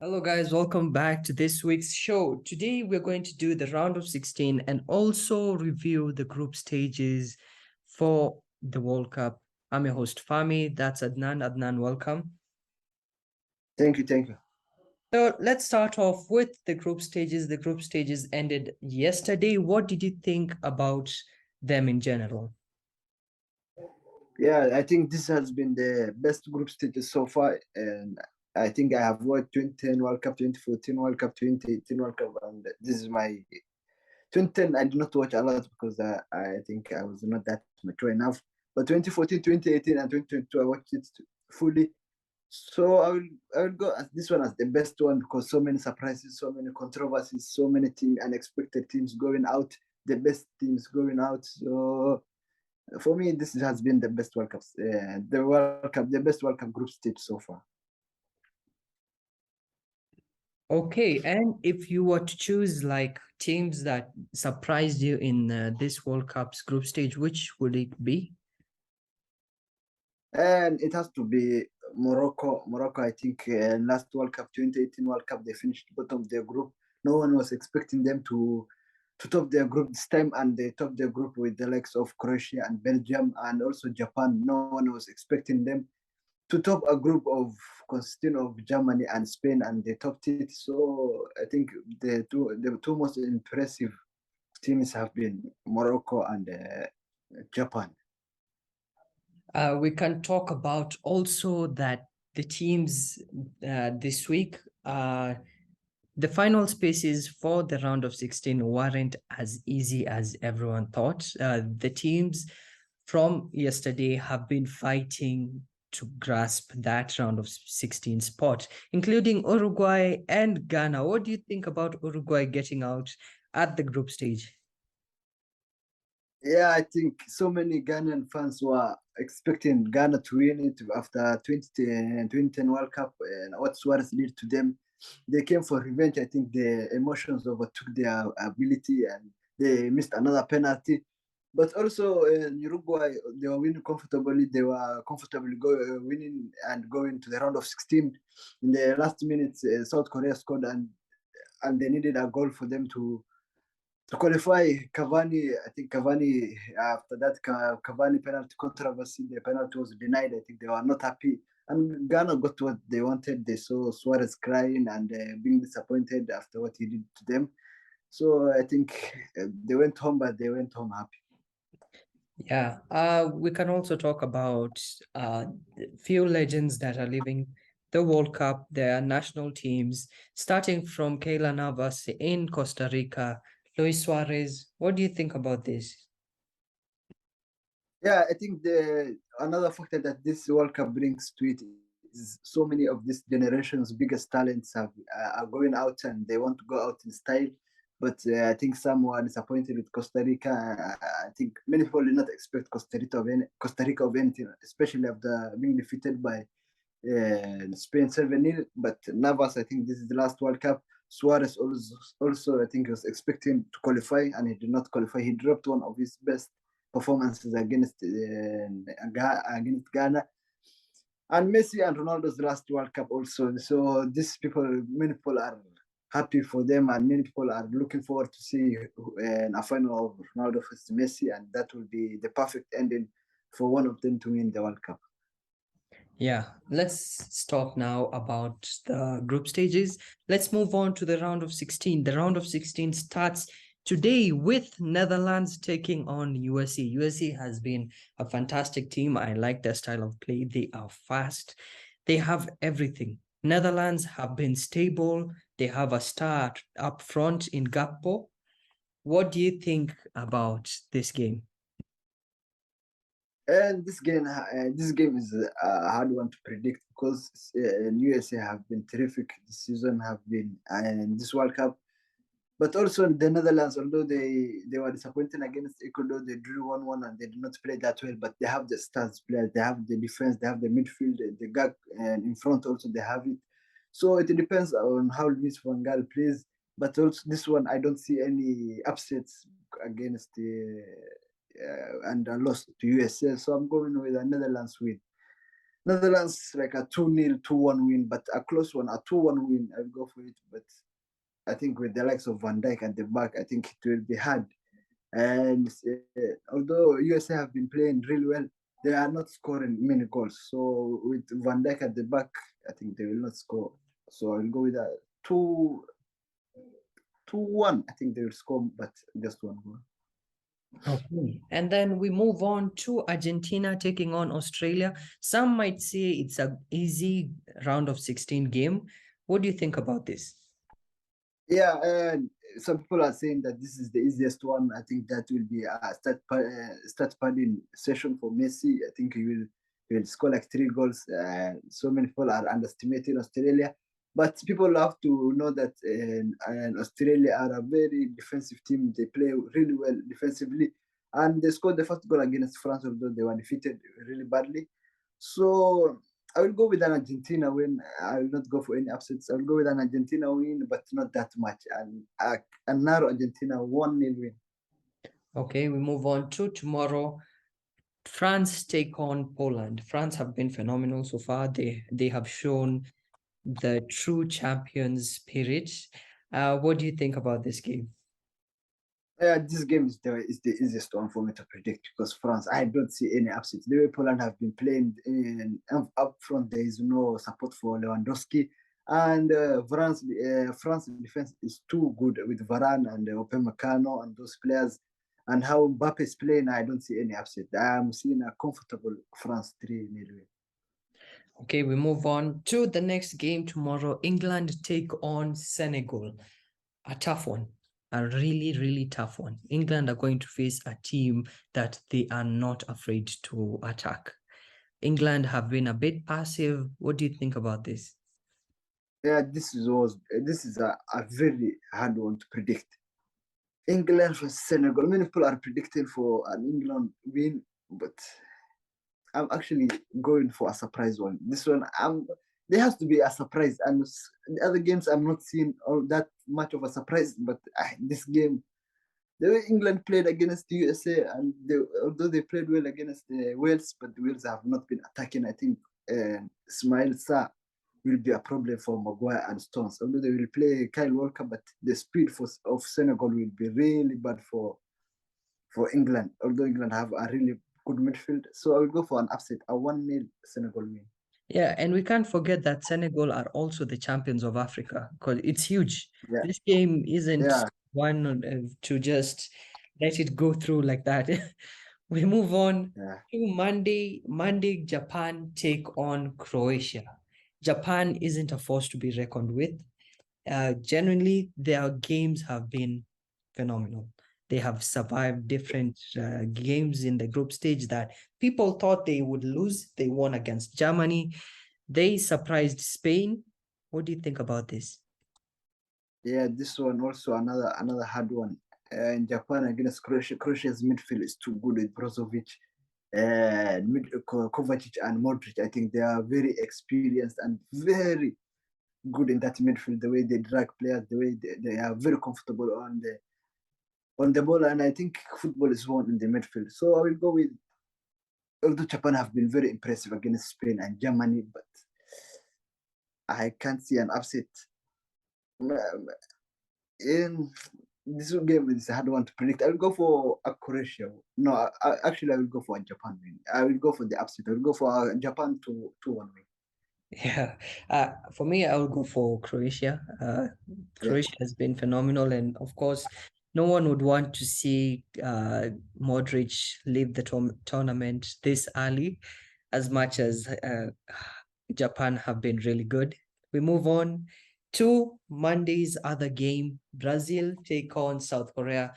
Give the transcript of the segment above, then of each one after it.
Hello, guys. Welcome back to this week's show. Today, we're going to do the round of 16 and also review the group stages for the World Cup. I'm your host, Fahmy. That's Adnan. Adnan, welcome. Thank you. So let's start off with the group stages. The group stages ended yesterday. What did you think about them in general? Yeah, I think this has been the best group stages so far, and I think I have watched 2010 World Cup, 2014 World Cup, 2018 World Cup, and this is my 2010. I did not watch a lot because I think I was not that mature enough. But 2014, 2018, and 2022, I watched it fully. So I will go as this one as the best one because so many surprises, so many controversies, so many unexpected teams going out, the best teams going out. So for me, this has been the best World Cup, the best World Cup group stage so far. Okay, and if you were to choose like teams that surprised you in this World Cup's group stage, which would it be? And it has to be Morocco. Morocco, I think, last World Cup, 2018 World Cup, they finished bottom of their group. No one was expecting them to top their group this time, and they topped their group with the likes of Croatia and Belgium and also Japan. No one was expecting them to top a group of consisting of Germany and Spain, and they topped it. So I think the two most impressive teams have been Morocco and Japan. We can talk about also that the teams this week, the final spaces for the round of 16 weren't as easy as everyone thought. The teams from yesterday have been fighting to grasp that round of 16 spot, including Uruguay and Ghana. What do you think about Uruguay getting out at the group stage? Yeah, I think so many Ghanaian fans were expecting Ghana to win it after 2010 World Cup and what Suarez did to them. They came for revenge. I think the emotions overtook their ability and they missed another penalty. But also in Uruguay, they were winning comfortably. They were comfortably winning and going to the round of 16. In the last minutes, South Korea scored and they needed a goal for them to qualify. Cavani, I think Cavani, after that Cavani penalty controversy, the penalty was denied. I think they were not happy. And Ghana got what they wanted. They saw Suarez crying and being disappointed after what he did to them. So I think they went home, but they went home happy. Yeah, we can also talk about few legends that are leaving the World Cup, their national teams, starting from Keylor Navas in Costa Rica, Luis Suarez. What do you think about this? Yeah, I think the another factor that this World Cup brings to it is so many of this generation's biggest talents are going out and they want to go out in style. But I think some were disappointed with Costa Rica. I think many people did not expect Costa Rica of anything, especially after being defeated by Spain 7-0. But Navas, I think this is the last World Cup. Suarez also I think was expecting to qualify and he did not qualify. He dropped one of his best performances against Ghana. And Messi and Ronaldo's last World Cup also. So many people are happy for them, and many people are looking forward to see a final of Ronaldo versus Messi, and that will be the perfect ending for one of them to win the World Cup. Yeah, let's talk now about the group stages. Let's move on to the round of 16. The round of 16 starts today with Netherlands taking on USA. USA has been a fantastic team. I like their style of play. They are fast. They have everything. Netherlands have been stable. They have a star up front in Gakpo. What do you think about this game? And this game is a hard one to predict because USA have been terrific this season, have been in this World Cup. But also the Netherlands, although they were disappointing against Ecuador, they drew 1-1 and they did not play that well. But they have the stars players, they have the defense, they have the midfield, the gap, and in front also they have it. So it depends on how Luis Van Gaal plays. But also this one, I don't see any upsets against the and a loss to USA. So I'm going with the Netherlands win. Netherlands like a 2-0, 2-1 win, but a close one, a 2-1 win. I'll go for it. But I think with the likes of Van Dijk at the back, I think it will be hard. And although USA have been playing really well, they are not scoring many goals. So with Van Dijk at the back, I think they will not score. So I'll go with a 2-1. I think they will score, but just one goal. Okay. And then we move on to Argentina taking on Australia. Some might say it's an easy round of 16 game. What do you think about this? Yeah, and some people are saying that this is the easiest one. I think that will be a start padding session for Messi. I think he will score like 3 goals. So many people are underestimating Australia, but people have to know that Australia are a very defensive team. They play really well defensively, and they scored the first goal against France, although they were defeated really badly. So I will go with an Argentina win. I will not go for any upsets. I will go with an Argentina win, but not that much. And a narrow Argentina 1-0 win. Okay, we move on to tomorrow. France take on Poland. France have been phenomenal so far. They have shown the true champions spirit. What do you think about this game? Yeah, this game is the easiest one for me to predict because France, I don't see any upsets. The way Poland have been playing up front, there is no support for Lewandowski. And France defense is too good with Varane and Upamecano and those players. And how Mbappe is playing, I don't see any upset. I'm seeing a comfortable France 3-0 win. Okay, we move on to the next game tomorrow. England take on Senegal. A tough one. A really, really tough one. England are going to face a team that they are not afraid to attack. England have been a bit passive. What do you think about this? Yeah, this is a very hard one to predict. England versus Senegal. Many people are predicting for an England win, but I'm actually going for a surprise one. This one, there has to be a surprise. And the other games, I'm not seeing all that much of a surprise. But this game, the way England played against the USA, and although they played well against the Wales, but the Wales have not been attacking. I think Ismail Sarr will be a problem for Maguire and Stones. Although they will play Kyle Walker, but the speed of Senegal will be really bad for England. Although England have a really good midfield, so I will go for an upset, a 1-0 Senegal win. Yeah, and we can't forget that Senegal are also the champions of Africa because it's huge. Yeah, This game isn't yeah, one to just let it go through like that. We move on yeah. to Monday. Monday, Japan take on Croatia. Japan isn't a force to be reckoned with. Genuinely, their games have been phenomenal. They have survived different games in the group stage that people thought they would lose. They won against Germany. They surprised Spain. What do you think about this? Yeah, this one also another hard one. In Japan against Croatia, Croatia's midfield is too good with Brozovic, Kovacic, and Modric. I think they are very experienced and very good in that midfield. The way they drag players, the way they are very comfortable on the ball, and I think football is won in the midfield. So I will go with. Although Japan have been very impressive against Spain and Germany, but I can't see an upset. In this game is a hard one to predict. I will go for a Croatia. No, actually, I will go for a Japan win. I will go for the upset. I will go for a Japan 2-1 win. Yeah, for me, I will go for Croatia. Yeah, Croatia has been phenomenal, and of course, no one would want to see Modric leave the tournament this early, as much as Japan have been really good. We move on to Monday's other game. Brazil take on South Korea.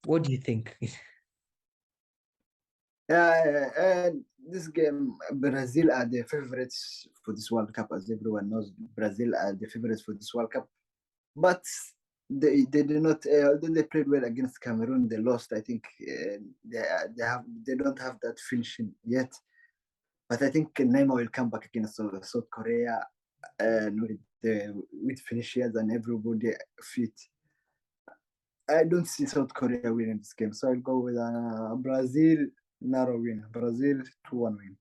What do you think? yeah, and this game, Brazil are the favorites for this World Cup, as everyone knows. Brazil are the favorites for this World Cup, but they did not. Although they played well against Cameroon, they lost. I think they don't have that finishing yet. But I think Neymar will come back against South Korea and with finishers and everybody fit. I don't see South Korea winning this game, so I'll go with Brazil narrow win. Brazil 2-1 win.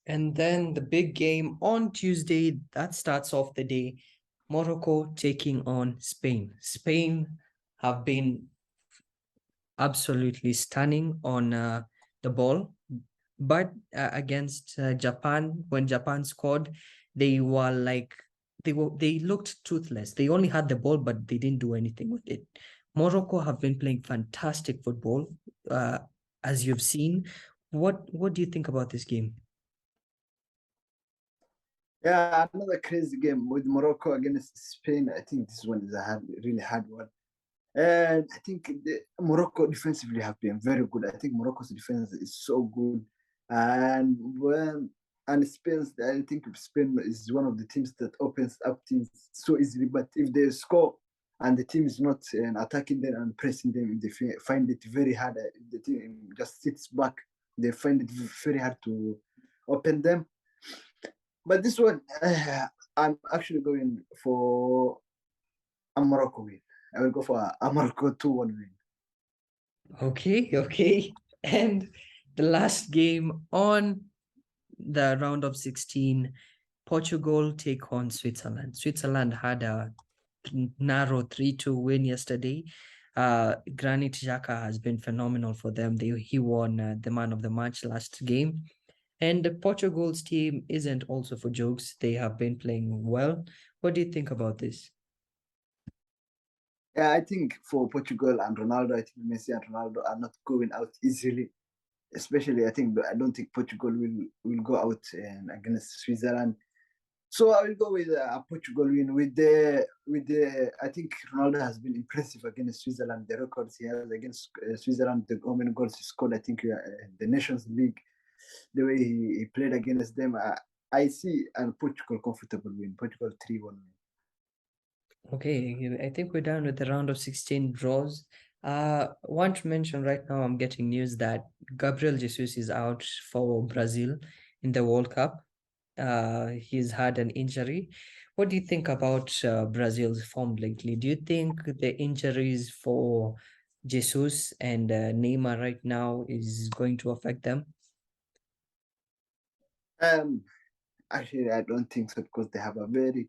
And then the big game on Tuesday, that starts off the day. Morocco taking on Spain. Spain have been absolutely stunning on the ball. But against Japan, when Japan scored, they were like they looked toothless. They only had the ball, but they didn't do anything with it. Morocco have been playing fantastic football, uh, as you've seen. What do you think about this game? Yeah, another crazy game with Morocco against Spain. I think this one is a really hard one. And I think Morocco defensively have been very good. I think Morocco's defense is so good. And Spain, I think Spain is one of the teams that opens up teams so easily. But if they score and the team is not attacking them and pressing them, they find it very hard. If the team just sits back, they find it very hard to open them. But this one, I'm actually going for a Morocco win. I will go for a Morocco 2-1 win. Okay. And the last game on the round of 16, Portugal take on Switzerland. Switzerland had a narrow 3-2 win yesterday. Granit Xhaka has been phenomenal for them. He won the man of the match last game. And Portugal's team isn't also for jokes. They have been playing well. What do you think about this? Yeah, I think for Portugal and Ronaldo, I think Messi and Ronaldo are not going out easily. Especially, I don't think Portugal will go out against Switzerland. So I will go with a Portugal win. I think Ronaldo has been impressive against Switzerland. The records he has against Switzerland, the how many goals he scored. I think the Nations League, the way he played against them. I see a Portugal comfortable win. Portugal 3-1 win. Okay, I think we're done with the round of 16 draws. Want to mention right now, I'm getting news that Gabriel Jesus is out for Brazil in the World Cup. He's had an injury. What do you think about Brazil's form lately? Do you think the injuries for Jesus and Neymar right now is going to affect them? Actually, I don't think so because they have a very,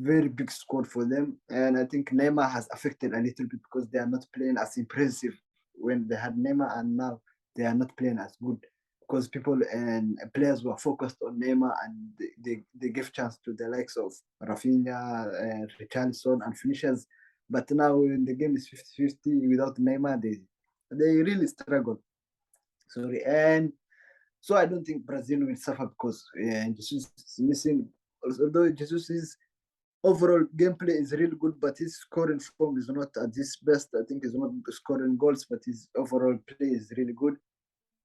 very big squad for them. And I think Neymar has affected a little bit because they are not playing as impressive when they had Neymar, and now they are not playing as good because people and players were focused on Neymar, and they give chance to the likes of Rafinha, Richarlison, and finishers. But now when the game is 50-50 without Neymar, they really struggle. Sorry. And so I don't think Brazil will suffer because Jesus is missing. Although Jesus' overall gameplay is really good, but his scoring form is not at his best. I think he's not scoring goals, but his overall play is really good.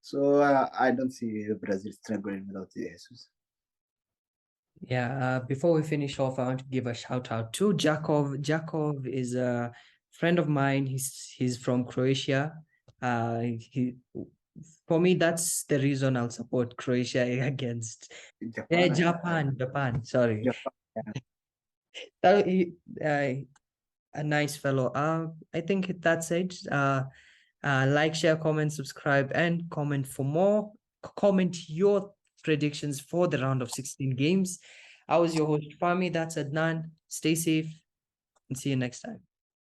So I don't see Brazil struggling without Jesus. Yeah, before we finish off, I want to give a shout out to Jakov. Jakov is a friend of mine. He's from Croatia. He For me, that's the reason I'll support Croatia against Japan, Japan. Sorry, Japan. Yeah. a nice fellow. I think that's it. Like, share, comment, subscribe, and comment for more. Comment your predictions for the round of 16 games. I was your host, Fahmy. That's Adnan. Stay safe and see you next time.